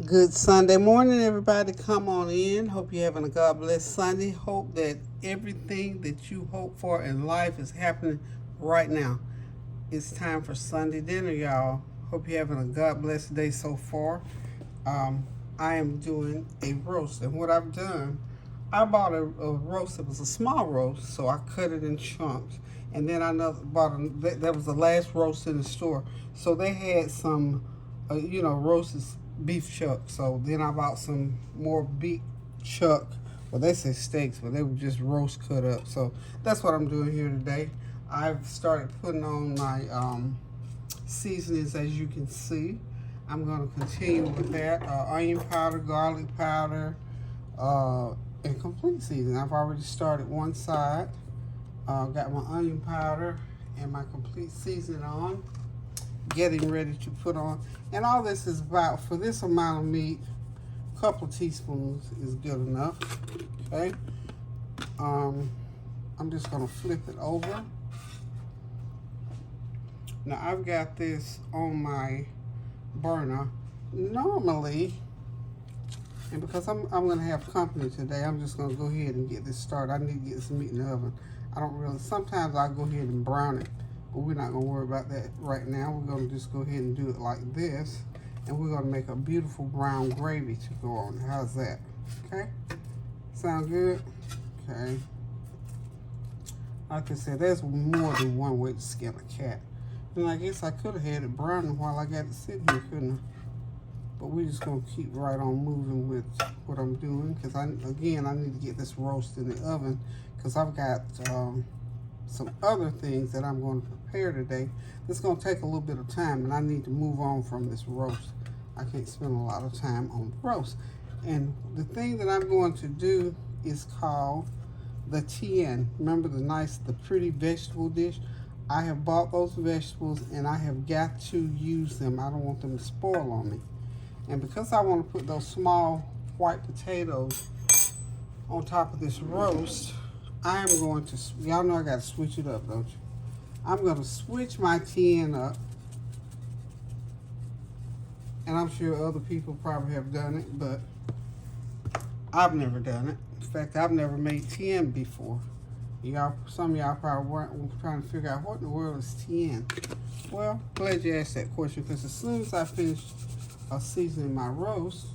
Good Sunday morning, everybody. Come on in. Hope you're having a God bless Sunday. Hope that everything that you hope for in life is happening right now. It's time for Sunday dinner, y'all. Hope you're having a God bless day so far. Um, I am doing a roast, and what I've done, I bought a roast. It was a small roast, so I cut it in chunks. And then bought that was the last roast in the store. So they had some, roasted beef chuck. So then I bought some more beef chuck. Well, they say steaks, but they were just roast cut up. So that's what I'm doing here today. I've started putting on my seasonings, as you can see. I'm going to continue with that. Onion powder, garlic powder, and complete seasoning. I've already started one side. Got my onion powder and my complete seasoning on. Getting ready to put on. And all this is about, for this amount of meat, a couple of teaspoons is good enough. Okay. I'm just going to flip it over. Now I've got this on my burner. Normally, and because I'm going to have company today, I'm just going to go ahead and get this started. I need to get this meat in the oven. Sometimes I'll go ahead and brown it, but we're not going to worry about that right now. We're going to just go ahead and do it like this, and we're going to make a beautiful brown gravy to go on. How's that? Okay? Sound good? Okay. Like I said, there's more than one way to skin a cat. And I guess I could have had it browning while I got it sitting here, couldn't I? But we're just going to keep right on moving with what I'm doing. Because, I need to get this roast in the oven. Because I've got some other things that I'm going to prepare today. It's going to take a little bit of time. And I need to move on from this roast. I can't spend a lot of time on the roast. And the thing that I'm going to do is called the Tian. Remember the pretty vegetable dish? I have bought those vegetables and I have got to use them. I don't want them to spoil on me. And because I want to put those small white potatoes on top of this roast, I am going to, y'all know I got to switch it up, don't you? I'm going to switch my Tian up. And I'm sure other people probably have done it, but I've never done it. In fact, I've never made Tian before. Some of y'all probably weren't trying to figure out what in the world is Tian. Well, glad you asked that question, because as soon as I finish seasoning my roast,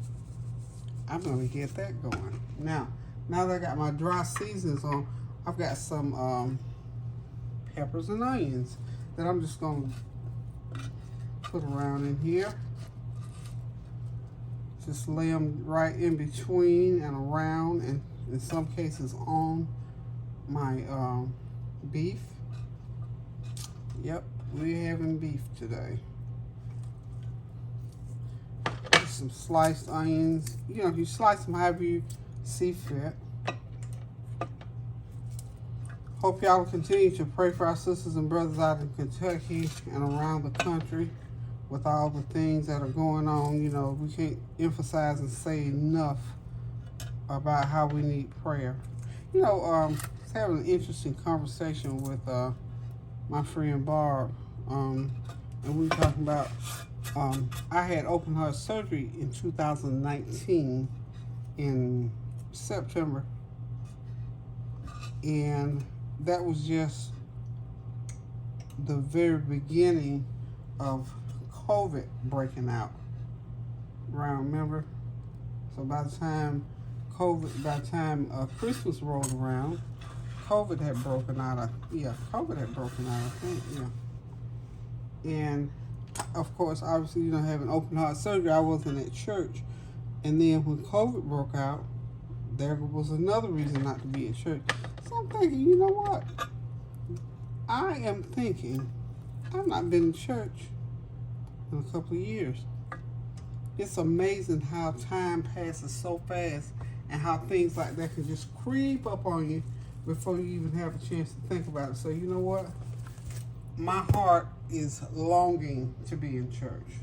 I'm going to get that going. Now that I got my dry seasonings on, I've got some peppers and onions that I'm just going to put around in here. Just lay them right in between and around, and in some cases on my beef. Yep, we're having beef today. Some sliced onions. You slice them however you see fit. Hope y'all will continue to pray for our sisters and brothers out in Kentucky and around the country with all the things that are going on. We can't emphasize and say enough about how we need prayer. I was having an interesting conversation with my friend Barb, and we were talking about I had open heart surgery in 2019 in September, and that was just the very beginning of COVID breaking out around, remember? So by the time Christmas rolled around, COVID had broken out, I think, yeah. And of course, obviously, having open heart surgery, I wasn't at church. And then when COVID broke out, there was another reason not to be at church. So I'm thinking, you know what? I've not been to church in a couple of years. It's amazing how time passes so fast and how things like that can just creep up on you before you even have a chance to think about it. So you know what? My heart is longing to be in church.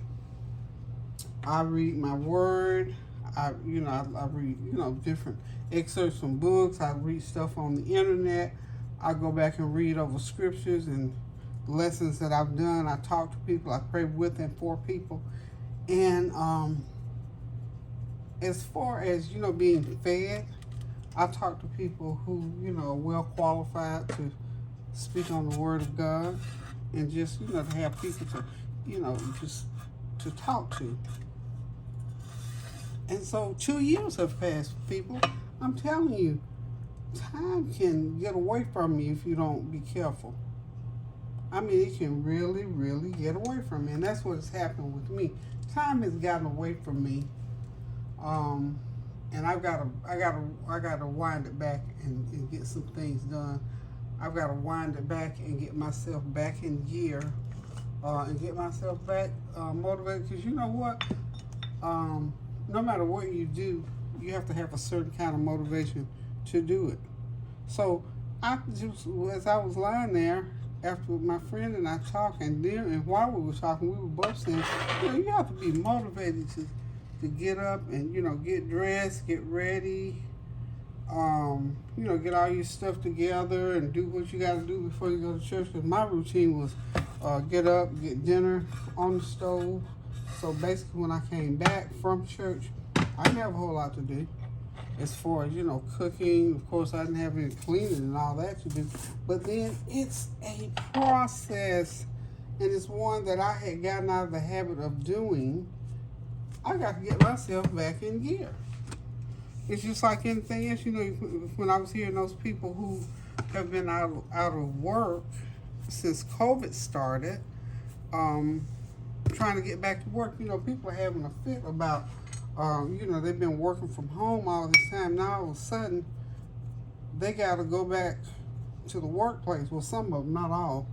I read my word. I read, different excerpts from books. I read stuff on the internet. I go back and read over scriptures and lessons that I've done. I talk to people. I pray with and for people. And as far as, you know, being fed, I talk to people who, you know, are well qualified to speak on the Word of God, and just, you know, to have people to, you know, just to talk to. And so 2 years have passed, people. I'm telling you, time can get away from you if you don't be careful. I mean, it can really, really get away from me, and that's what has happened with me. Time has gotten away from me, and I gotta wind it back and get some things done. I've got to wind it back and get myself back in gear, and get myself back motivated. Because you know what? No matter what you do, you have to have a certain kind of motivation to do it. So I just, as I was lying there after my friend and I talked, and while we were talking, we were both saying, you know, you have to be motivated to get up and, you know, get dressed, get ready, you know, get all your stuff together and do what you got to do before you go to church. Because my routine was get up, get dinner on the stove. So basically, when I came back from church, I didn't have a whole lot to do as far as, you know, cooking. Of course, I didn't have any cleaning and all that to do. But then it's a process, and it's one that I had gotten out of the habit of doing. I got to get myself back in gear. It's just like anything else, you know. When I was hearing those people who have been out of work since COVID started, trying to get back to work, you know, people are having a fit about, you know, they've been working from home all this time. Now all of a sudden, they got to go back to the workplace. Well, some of them, not all,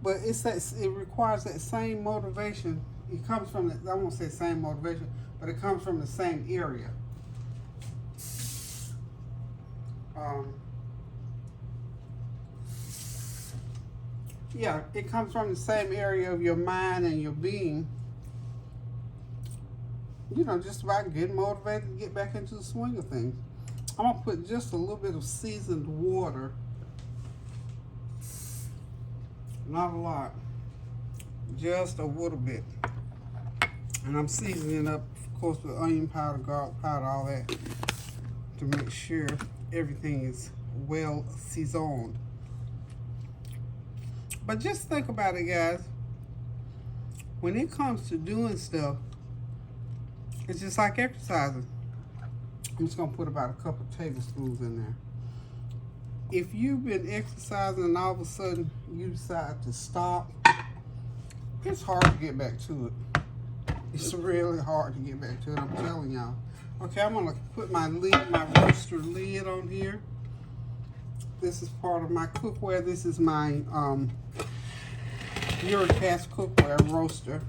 but it requires that same motivation. It comes from I won't say same motivation, but it comes from the same area. Yeah, it comes from the same area of your mind and your being. You know, just about getting motivated to get back into the swing of things. I'm going to put just a little bit of seasoned water. Not a lot. Just a little bit. And I'm seasoning up, of course, with onion powder, garlic powder, all that, to make sure everything is well seasoned. But just think about it, guys. When it comes to doing stuff, it's just like exercising. I'm just going to put about a couple tablespoons in there. If you've been exercising and all of a sudden you decide to stop, it's hard to get back to it. It's really hard to get back to it, I'm telling y'all. Okay, I'm going to put my roaster lid on here. This is part of my cookware. This is my Eurocast cookware roaster.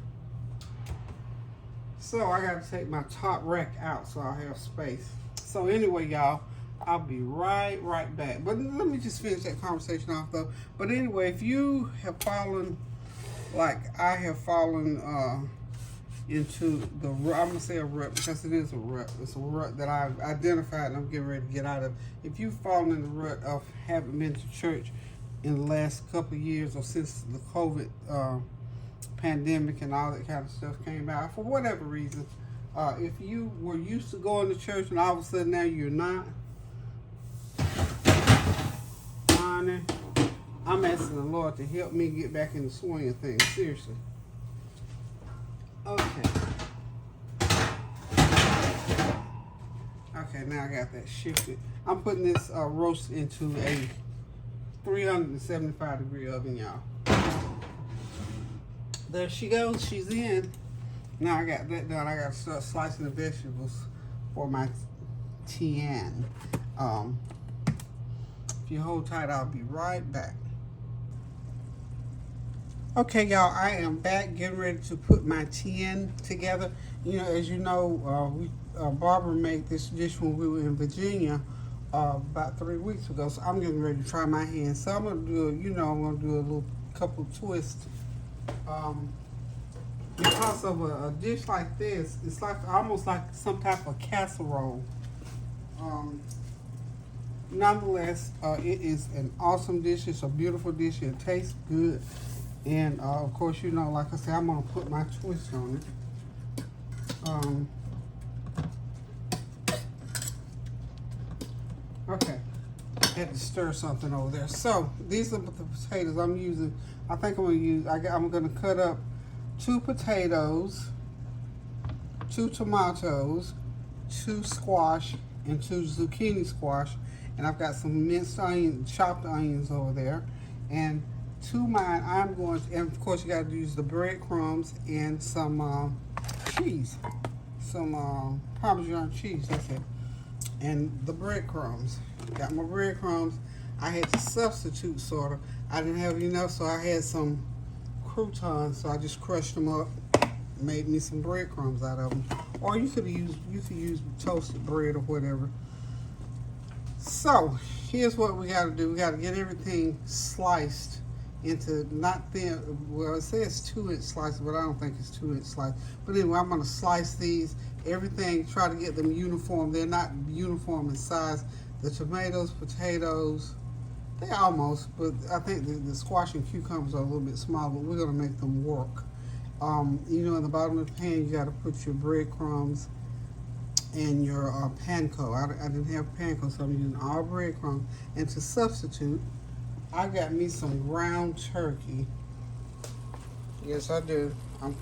So I got to take my top rack out so I'll have space. So anyway, y'all, I'll be right back. But let me just finish that conversation off, though. But anyway, if you have fallen, like I have fallen into the rut, I'm going to say a rut because it is a rut. It's a rut that I've identified and I'm getting ready to get out of. If you've fallen in the rut of having been to church in the last couple of years or since the COVID pandemic and all that kind of stuff came out, for whatever reason, if you were used to going to church and all of a sudden now you're not, honey, I'm asking the Lord to help me get back in the swing of things, seriously. Okay, now I got that shifted. I'm putting this roast into a 375 degree oven, y'all. There she goes, she's in. Now I got that done. I got to start slicing the vegetables for my Tian. If you hold tight, I'll be right back. Okay, y'all, I am back getting ready to put my Tian together. You know, as you know, Barbara made this dish when we were in Virginia about 3 weeks ago. So I'm getting ready to try my hand. So I'm going to do, I'm going to do a little couple twists. Because of a dish like this, it's like almost like some type of casserole. Nonetheless, it is an awesome dish. It's a beautiful dish. It tastes good. And of course, like I said, I'm going to put my twist on it. Okay, had to stir something over there. So these are the potatoes I'm using. I think I'm gonna use. I'm gonna cut up 2 potatoes, 2 tomatoes, 2 squash, and 2 zucchini squash. And I've got some minced onion, chopped onions over there. And to mine, I'm going to, and of course you got to use the breadcrumbs and some cheese, some Parmesan cheese. That's it. And the breadcrumbs. Got my breadcrumbs. I had to substitute sort of. I didn't have enough, so I had some croutons, so I just crushed them up, made me some breadcrumbs out of them. Or you could use toasted bread or whatever. So here's what we got to do. We got to get everything sliced into not thin. Well, it says 2-inch slices, but I don't think it's 2-inch slices. But anyway, I'm going to slice these. Everything, try to get them uniform. They're not uniform in size. The tomatoes, potatoes, they almost, but I think the squash and cucumbers are a little bit small, but we're going to make them work. You know, in the bottom of the pan, you got to put your breadcrumbs and your panko. I didn't have panko, so I'm using all breadcrumbs. And to substitute, I got me some ground turkey. Yes, I do. I'm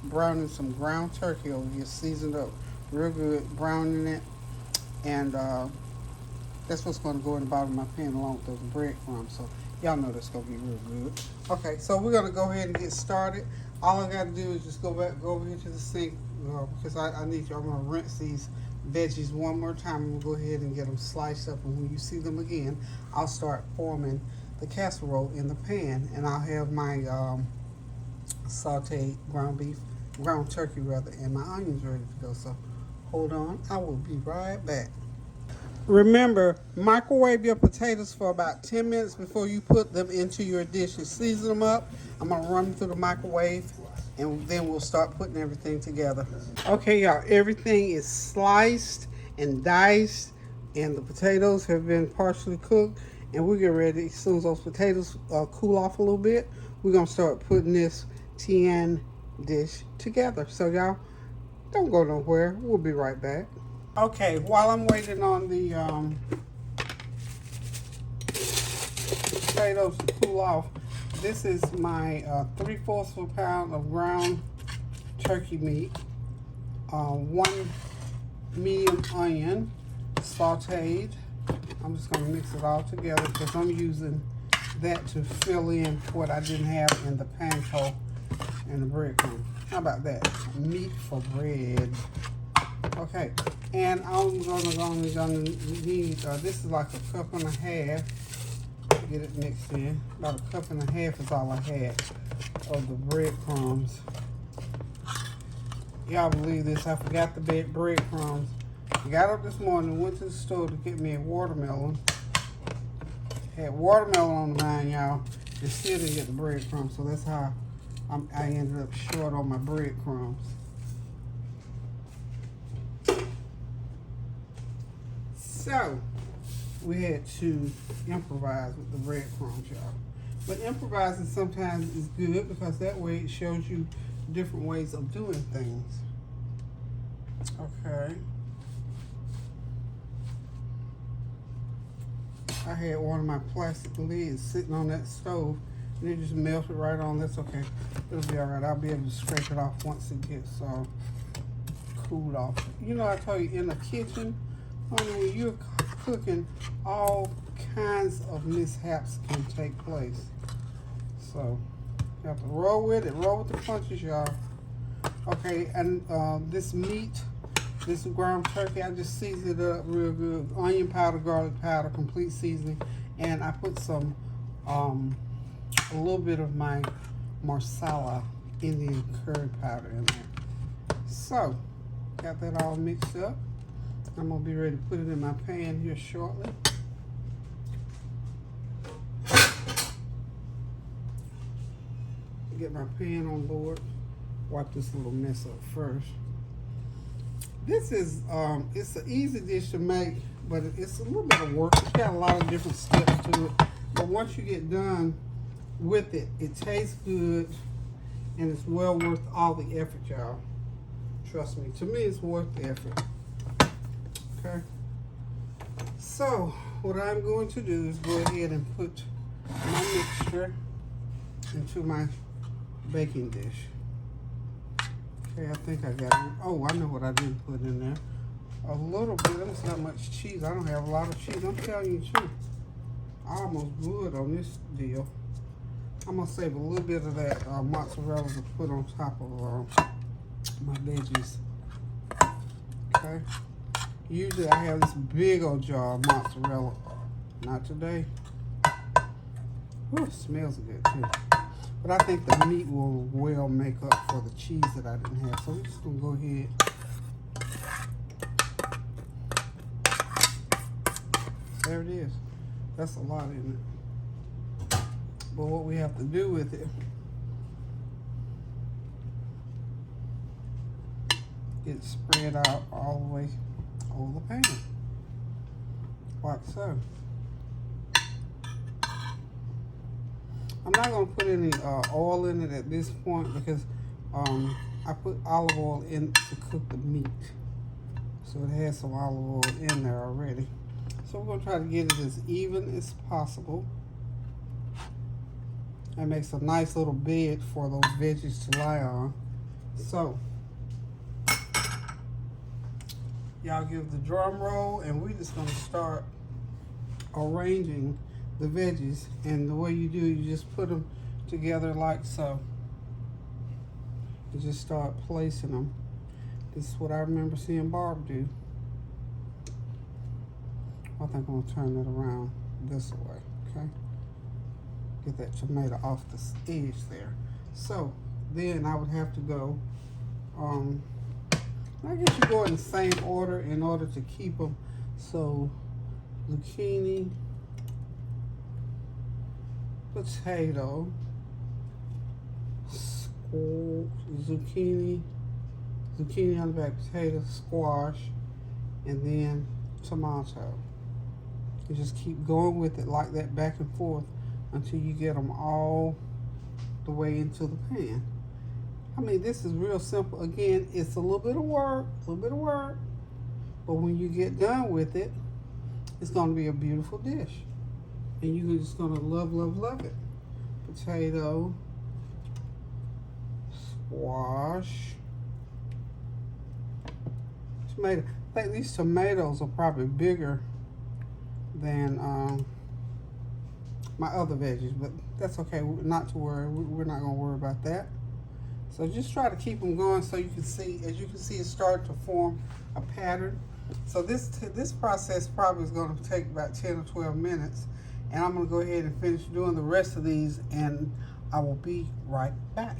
browning some ground turkey over here, seasoned up real good, browning it. And that's what's going to go in the bottom of my pan along with those breadcrumbs. So y'all know that's going to be real good. Okay, so we're going to go ahead and get started. All I got to do is just go over here to the sink because I'm going to rinse these veggies one more time. I'm going to go ahead and get them sliced up. And when you see them again, I'll start forming the casserole in the pan. And I'll have my sauteed ground turkey rather, and my onions ready to go. So hold on, I will be right back. Remember, microwave your potatoes for about 10 minutes before you put them into your dishes. Season them up. I'm going to run them through the microwave, and then we'll start putting everything together. Okay, y'all, everything is sliced and diced, and the potatoes have been partially cooked, and we'll get ready. As soon as those potatoes cool off a little bit, we're going to start putting this Tian dish together. So, y'all, don't go nowhere. We'll be right back. Okay, while I'm waiting on the potatoes to cool off, this is my 3/4 of a pound of ground turkey meat, 1 medium onion, sauteed. I'm just going to mix it all together because I'm using that to fill in what I didn't have in the panko and the breadcrumb. How about that? Meat for bread. Okay, and I'm gonna need, this is like a cup and a half. Get it mixed in. About a cup and a half is all I had of the breadcrumbs. Y'all believe this? I forgot the breadcrumbs. I got up this morning, went to the store to get me a watermelon. Had watermelon on the mind, y'all, and still didn't get the breadcrumbs. So that's how I ended up short on my breadcrumbs. So, we had to improvise with the breadcrumbs, y'all. But improvising sometimes is good because that way it shows you different ways of doing things. Okay. I had one of my plastic lids sitting on that stove and it just melted right on. That's okay. It'll be all right. I'll be able to scrape it off once it gets cooled off. You know, I told you in the kitchen, honey, when you're cooking, all kinds of mishaps can take place. So you have to roll with it. Roll with the punches, y'all. Okay, and this meat, this ground turkey, I just seasoned it up real good. Onion powder, garlic powder, complete seasoning, and I put some a little bit of my marsala Indian curry powder in there. So got that all mixed up. I'm gonna be ready to put it in my pan here shortly. Get my pan on board. Wipe this little mess up first. This is it's an easy dish to make, but it's a little bit of work. It's got a lot of different steps to it. But once you get done with it, it tastes good and it's well worth all the effort, y'all. Trust me. To me, it's worth the effort. Okay. So what I'm going to do is go ahead and put my mixture into my baking dish. Okay, I think I got it. Oh, I know what I didn't put in there. A little bit. That's not much cheese. I don't have a lot of cheese. I'm telling you the truth. I almost blew it on this deal. I'm going to save a little bit of that mozzarella to put on top of my veggies. Okay. Usually I have this big old jar of mozzarella. Not today. Ooh, it smells good too. But I think the meat will well make up for the cheese that I didn't have. So I'm just going to go ahead. There it is. That's a lot in it. But what we have to do with it is spread out all the way over the pan. Like so. I'm not going to put any oil in it at this point because I put olive oil in to cook the meat. So it has some olive oil in there already. So we're going to try to get it as even as possible. That makes a nice little bed for those veggies to lie on. So, y'all give the drum roll, and we're just going to start arranging the veggies. And the way you do, you just put them together like so. You just start placing them. This is what I remember seeing Barb do. I think I'm gonna turn it around this way, okay? Get that tomato off the edge there. So then I would have to go, I guess you go in the same order in order to keep them. So zucchini, potato, zucchini on the back, potato, squash, and then tomato. You just keep going with it like that, back and forth, until you get them all the way into the pan. I mean, this is real simple. Again, it's a little bit of work, but when you get done with it, it's going to be a beautiful dish. And you're just going to love, love, love it. Potato, squash, tomato. I think these tomatoes are probably bigger than my other veggies, but that's okay. Not to worry. We're not going to worry about that. So just try to keep them going so you can see, as you can see, it's starting to form a pattern. So this process probably is going to take about 10 or 12 minutes, and I'm going to go ahead and finish doing the rest of these, and I will be right back.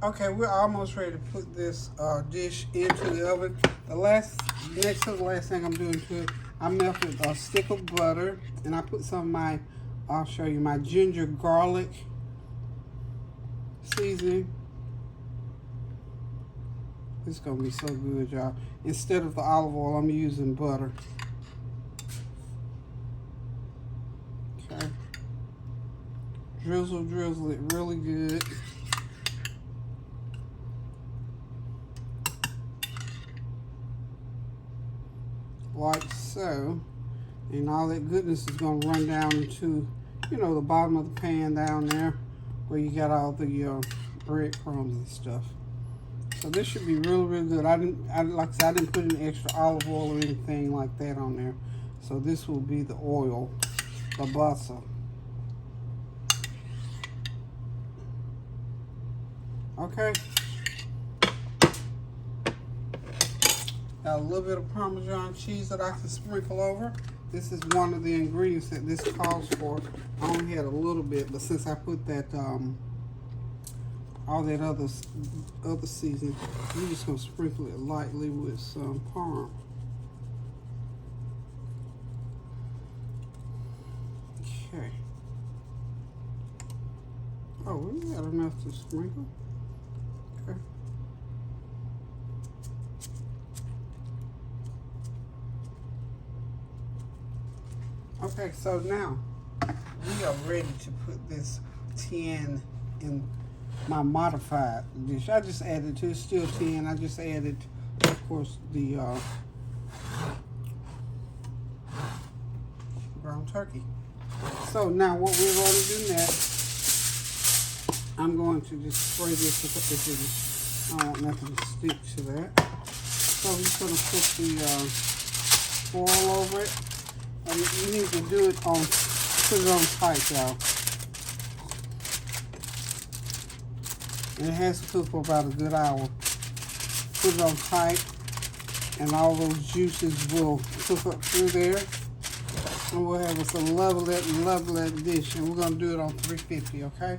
Okay, we're almost ready to put this dish into the oven. Next to the last thing I'm doing to it, I melted a stick of butter, and I put some of my, I'll show you, my ginger garlic seasoning. It's gonna be so good, y'all. Instead of the olive oil, I'm using butter. Okay. Drizzle it really good. Like so, and all that goodness is going to run down into, you know, the bottom of the pan down there where you got all the breadcrumbs and stuff. So this should be really, really good. Like I said, I didn't put any extra olive oil or anything like that on there. So this will be the oil, the butter. Okay. Got a little bit of Parmesan cheese that I can sprinkle over. This is one of the ingredients that this calls for. I only had a little bit, but since I put that all that other seasoning, you're just gonna sprinkle it lightly with some parm. Okay. Oh, we got enough to sprinkle. Okay. Okay, so now we are ready to put this Tian in my modified dish. I just added to it, still Tian. I just added, of course, the Ground turkey. So now what we're going to do next, I'm going to just spray this with the pickles. I don't want nothing to stick to that. So I'm just going to put the foil over it. And you need to do it on, put it on tight, y'all. And it has to cook for about a good hour. Put it on tight, and all those juices will cook up through there. And we'll have us a lovely dish. And we're going to do it on 350, okay?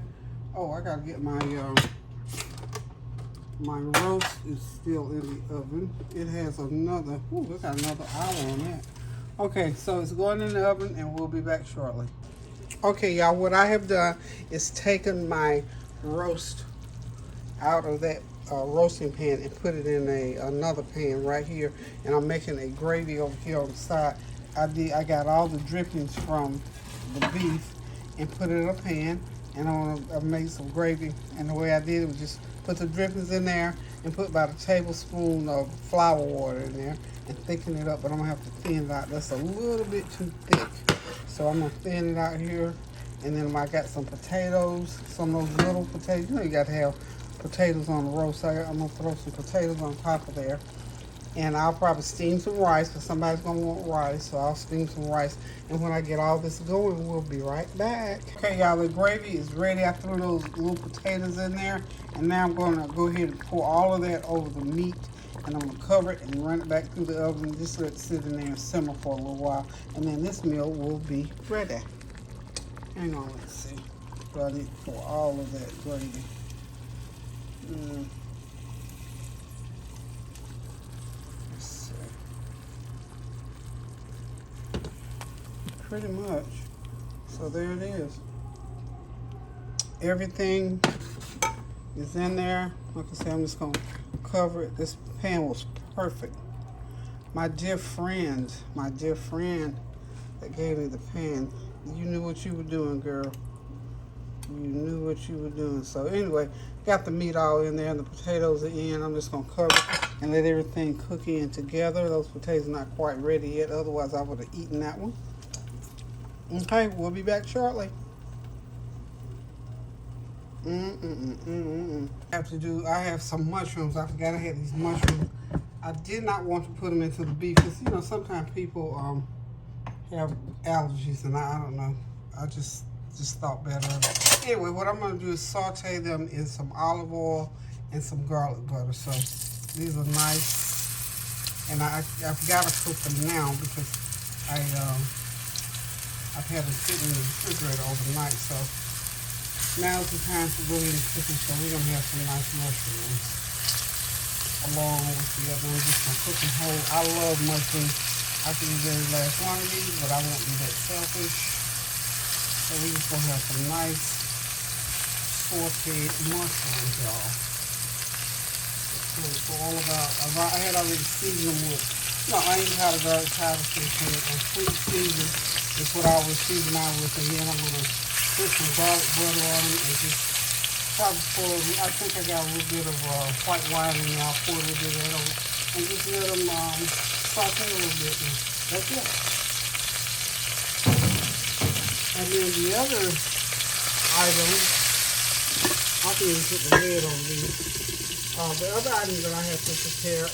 Oh, I got to get my my roast is still in the oven. It has another, we got another hour on that. Okay, so it's going in the oven, and we'll be back shortly. Okay, y'all, what I have done is taken my roast out of that roasting pan and put it in another pan right here, and I'm making a gravy over here on the side. I got all the drippings from the beef and put it in a pan, and I made some gravy. And the way I did it was just put the drippings in there and put about a tablespoon of flour water in there and thicken it up. But I'm gonna have to thin it out. That's a little bit too thick, so I'm gonna thin it out here. And then I got some potatoes, some of those little potatoes. You know you got to have potatoes on the roast. I'm gonna throw some potatoes on top of there, and I'll probably steam some rice because somebody's gonna want rice, so I'll steam some rice. And when I get all this going, we'll be right back. Okay, y'all, the gravy is ready. I threw those little potatoes in there, and now I'm gonna go ahead and pour all of that over the meat, and I'm gonna cover it and run it back through the oven and just let it sit in there and simmer for a little while, and then this meal will be ready. Hang on, let's see. So I need to pour all of that gravy. Let's see. Pretty much. So there it is. Everything is in there. Like I said, I'm just going to cover it. This pan was perfect. My dear friend that gave me the pan, you knew what you were doing, girl. You knew what you were doing. So anyway, got the meat all in there and the potatoes are in. I'm just going to cover it and let everything cook in together. Those potatoes are not quite ready yet. Otherwise, I would have eaten that one. Okay, we'll be back shortly. I have some mushrooms. I forgot I had these mushrooms. I did not want to put them into the beef because, you know, sometimes people have allergies, and I don't know. I just thought better of it. Anyway, what I'm going to do is saute them in some olive oil and some garlic butter. So these are nice, and I've got to cook them now because I've had them sitting in the refrigerator overnight. So now's the time to go ahead and cook them. So we're going to have some nice mushrooms along with the other. I'm just going to cook them whole. I love mushrooms. I can use every last one of these, but I won't be that selfish. So we're just going to have some nice sautéed mushrooms, y'all. So all about, I had already seasoned them with, onion powder, garlic powder, and sweet season is what I always season out with. And then I'm going to put some garlic butter on them and just probably pour, I think I got a little bit of white wine in there. I'll pour a little bit of that over and just let them saute a little bit. And that's it. And then the other item, I can even put the lid on these. The other item that I have to prepare,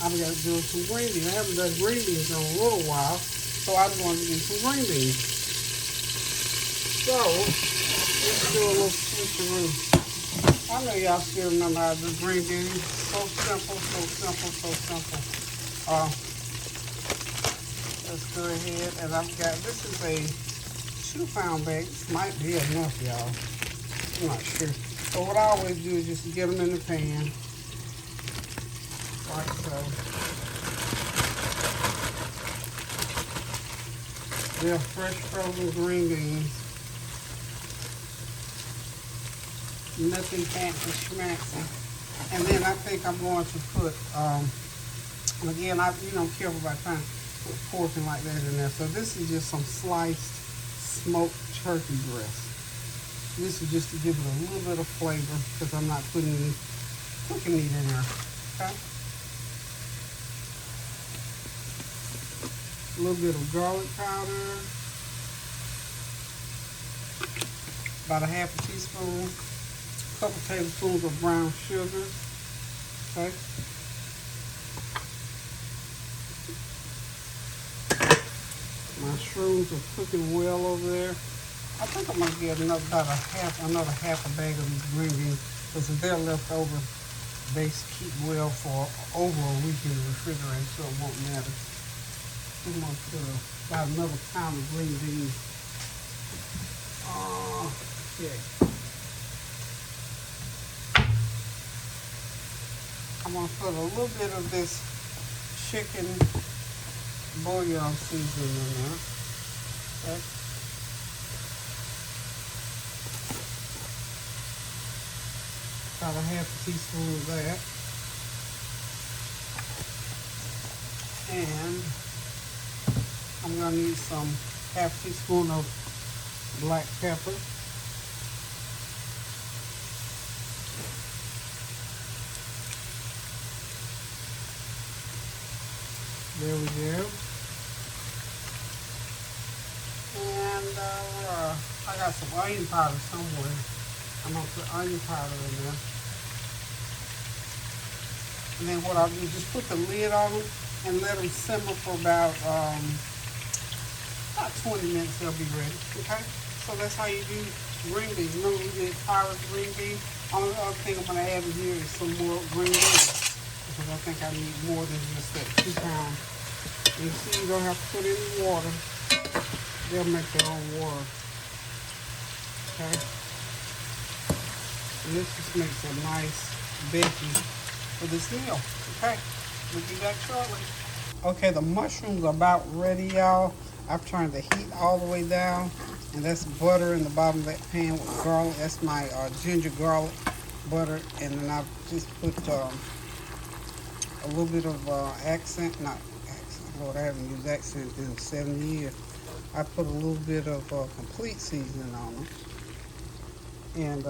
I'm going to do some green beans. I haven't done green beans in a little while, so I'm going to do some green beans. So, let's do a little switcheroo. I know y'all still remember how to do green beans. So simple, so simple, so simple. Let's go ahead, and I've got, this is a 2-pound bag. This might be enough, y'all. I'm not sure. So what I always do is just get them in the pan, like so. They're fresh frozen green beans. Nothing fancy schmancy. And then I think I'm going to put, again, I'm careful about trying to put pork and like that in there. So this is just some sliced smoked turkey breast. This is just to give it a little bit of flavor because I'm not putting any cooking meat in there. Okay? A little bit of garlic powder, about a half a teaspoon, a couple tablespoons of brown sugar. Okay. My shrooms are cooking well over there. I think I'm gonna get another half a bag of these green beans, because if they're left over, they keep well for over a week in the refrigerator, so it won't matter. I'm gonna put about another pound of green beans. Okay. I'm gonna put a little bit of this chicken bouillon seasoning in there. Okay. About a half a teaspoon of that. And I'm gonna need some half teaspoon of black pepper. There we go. And I got some onion powder somewhere. I'm gonna put onion powder in there. And then what I'll do is just put the lid on them and let them simmer for about 20 minutes. They'll be ready. Okay. So that's how you do green beans. Remember we did powdered green beans. Only other thing I'm gonna add in here is some more green beans, because I think I need more than just that 2 pounds. And you see, you don't have to put any water. They'll make their own water. Okay. And this just makes a nice veggie for this meal. Okay. We'll be back shortly. Okay, the mushrooms are about ready, y'all. I've turned the heat all the way down, and that's butter in the bottom of that pan with garlic. That's my ginger garlic butter, and then I've just put a little bit of not accent. Lord, I haven't used accent in 7 years. I put a little bit of complete seasoning on them, and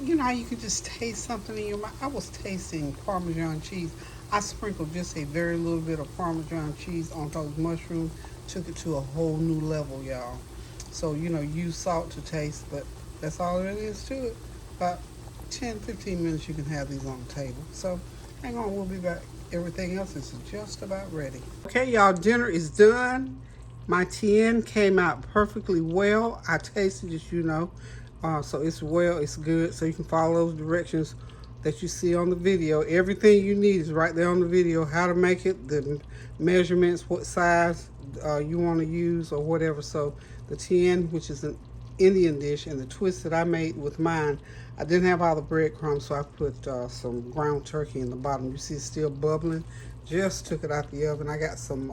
you know how you can just taste something in your mouth. I was tasting Parmesan cheese. I sprinkled just a very little bit of Parmesan cheese on those mushrooms. Took it to a whole new level, y'all. So, you know, use salt to taste, but that's all there is to it. About 10-15 minutes you can have these on the table. So, hang on, we'll be back. Everything else is just about ready. Okay, y'all, dinner is done. My Tian came out perfectly well. I tasted it, you know. So it's good. So you can follow those directions that you see on the video. Everything you need is right there on the video. How to make it, the measurements, what size you want to use or whatever. So the Tian, which is an Indian dish, and the twist that I made with mine, I didn't have all the breadcrumbs, so I put some ground turkey in the bottom. You see it's still bubbling. Just took it out the oven. I got some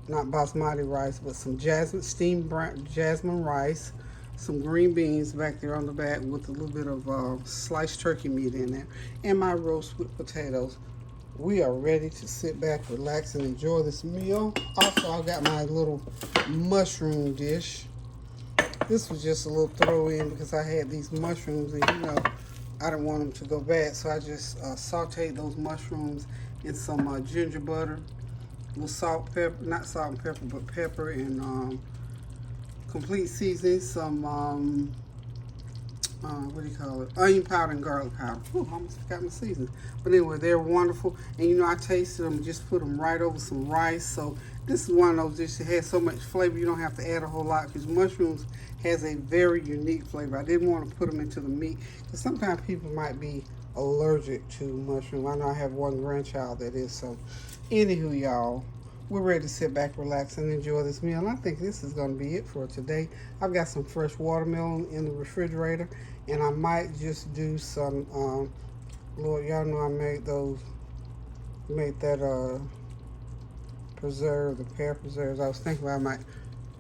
not basmati rice, but some steamed jasmine rice, some green beans back there on the back with a little bit of sliced turkey meat in there, and my roast with potatoes. We are ready to sit back, relax, and enjoy this meal. Also, I got my little mushroom dish. This was just a little throw in because I had these mushrooms, and you know, I didn't want them to go bad, so I just sauteed those mushrooms in some ginger butter, a little salt, pepper, not salt and pepper, but pepper and complete seasoning, some what do you call it, onion powder and garlic powder. Ooh, I almost forgot my seasoning. But anyway, they're wonderful. And you know, I tasted them, just put them right over some rice. So this is one of those dishes that has so much flavor, you don't have to add a whole lot, because mushrooms has a very unique flavor. I didn't want to put them into the meat, because sometimes people might be allergic to mushroom. I know I have one grandchild that is. So anywho, y'all, we're ready to sit back, relax, and enjoy this meal. And I think this is going to be it for today. I've got some fresh watermelon in the refrigerator, and I might just do some, Lord, y'all know I made that preserve, the pear preserves. I was thinking I might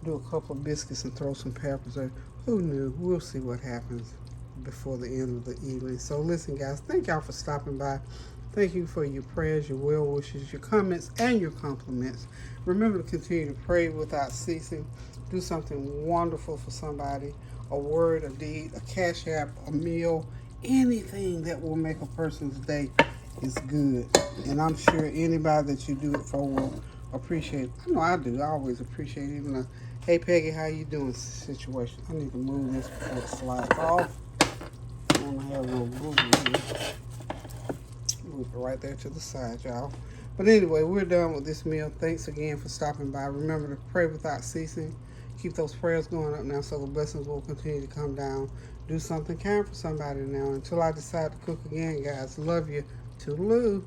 do a couple of biscuits and throw some pear preserve. Who knew? We'll see what happens before the end of the evening. So listen, guys, thank y'all for stopping by. Thank you for your prayers, your well wishes, your comments, and your compliments. Remember to continue to pray without ceasing. Do something wonderful for somebody, a word, a deed, a cash app, a meal, anything that will make a person's day. is good. And I'm sure anybody that you do it for will appreciate it. I know I do. I always appreciate it. Even a, hey Peggy, how you doing situation. I need to move this before it slides off. I don't have no glue here. Move it right there to the side, y'all. But anyway, we're done with this meal. Thanks again for stopping by. Remember to pray without ceasing. Keep those prayers going up now so the blessings will continue to come down. Do something kind for somebody now. Until I decide to cook again, guys. Love you. Toodaloo.